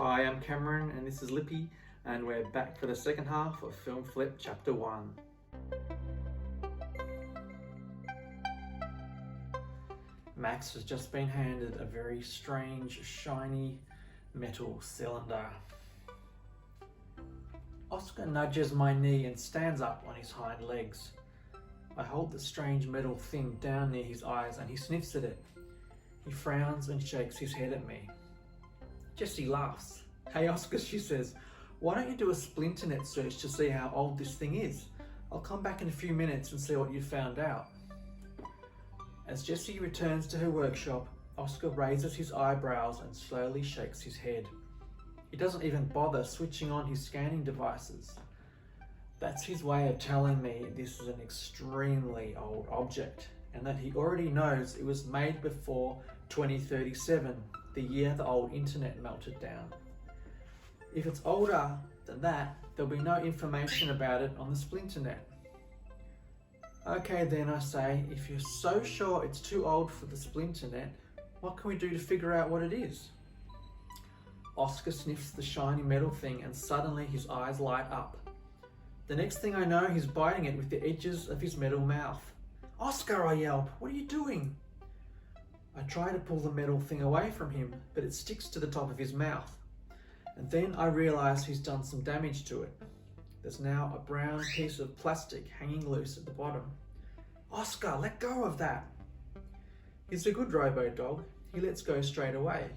Hi, I'm Cameron and this is Lippy, and we're back for the second half of Film Flip Chapter 1. Max has just been handed a very strange, shiny metal cylinder. Oscar nudges my knee and stands up on his hind legs. I hold the strange metal thing down near his eyes and he sniffs at it. He frowns and shakes his head at me. Jessie laughs. "Hey Oscar," she says, "why don't you do a Splinternet search to see how old this thing is? I'll come back in a few minutes and see what you found out." As Jessie returns to her workshop, Oscar raises his eyebrows and slowly shakes his head. He doesn't even bother switching on his scanning devices. That's his way of telling me this is an extremely old object and that he already knows it was made before 2037, the year the old internet melted down. If it's older than that, there'll be no information about it on the Splinternet. Okay then, I say, if you're so sure it's too old for the Splinternet, what can we do to figure out what it is? Oscar sniffs the shiny metal thing and suddenly his eyes light up. The next thing I know, he's biting it with the edges of his metal mouth. "Oscar," I yelp, "what are you doing?" I try to pull the metal thing away from him, but it sticks to the top of his mouth. And then I realise he's done some damage to it. There's now a brown piece of plastic hanging loose at the bottom. "Oscar, let go of that." He's a good robo dog. He lets go straight away.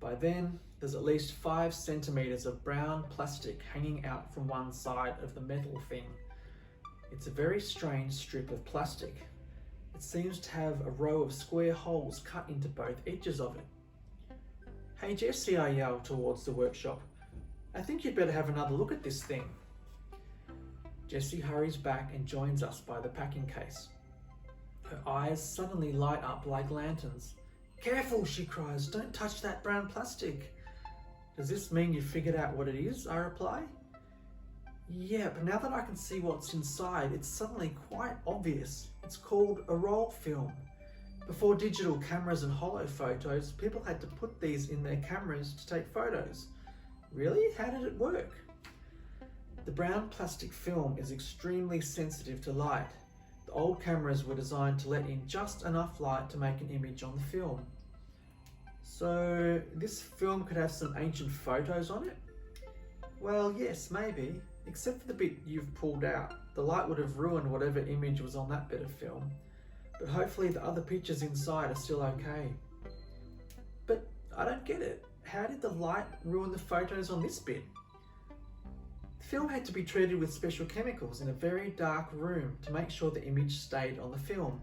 By then, there's at least 5 centimetres of brown plastic hanging out from one side of the metal thing. It's a very strange strip of plastic. It seems to have a row of square holes cut into both edges of it. "Hey Jessie," I yell towards the workshop, "I think you'd better have another look at this thing." Jessie hurries back and joins us by the packing case. Her eyes suddenly light up like lanterns. "Careful," she cries, "don't touch that brown plastic." "Does this mean you figured out what it is?" I reply. "Yeah, but now that I can see what's inside, it's suddenly quite obvious. It's called a roll film. Before digital cameras and holo photos, people had to put these in their cameras to take photos." "Really? How did it work?" The brown plastic film is extremely sensitive to light. The old cameras were designed to let in just enough light to make an image on the film. So this film could have some ancient photos on it? Well, yes, maybe. Except for the bit you've pulled out. The light would have ruined whatever image was on that bit of film. But hopefully the other pictures inside are still okay. But I don't get it. How did the light ruin the photos on this bit? The film had to be treated with special chemicals in a very dark room to make sure the image stayed on the film.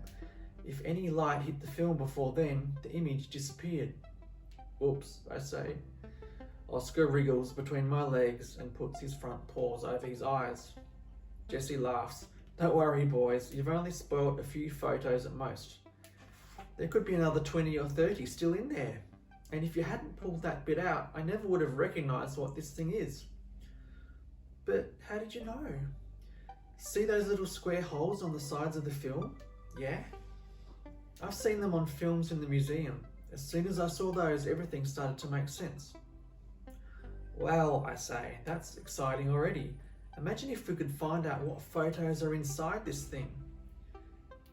If any light hit the film before then, the image disappeared. "Oops," I say. Oscar wriggles between my legs and puts his front paws over his eyes. Jessie laughs. "Don't worry, boys, you've only spoilt a few photos at most. There could be another 20 or 30 still in there. And if you hadn't pulled that bit out, I never would have recognised what this thing is." "But how did you know?" "See those little square holes on the sides of the film?" "Yeah." "I've seen them on films in the museum. As soon as I saw those, everything started to make sense." "Well," I say, "that's exciting already. Imagine if we could find out what photos are inside this thing."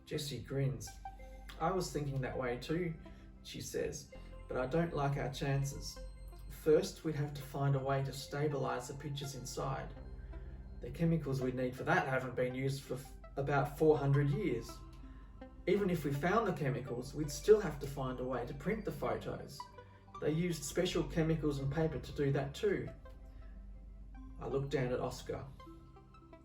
Jessie grins. "I was thinking that way too," she says, "but I don't like our chances. First, we'd have to find a way to stabilise the pictures inside. The chemicals we'd need for that haven't been used for about 400 years. Even if we found the chemicals, we'd still have to find a way to print the photos. They used special chemicals and paper to do that too." I look down at Oscar.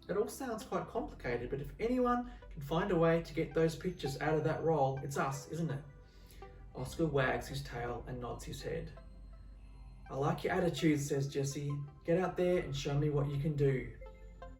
"It all sounds quite complicated, but if anyone can find a way to get those pictures out of that roll, it's us, isn't it?" Oscar wags his tail and nods his head. "I like your attitude," says Jessie. "Get out there and show me what you can do."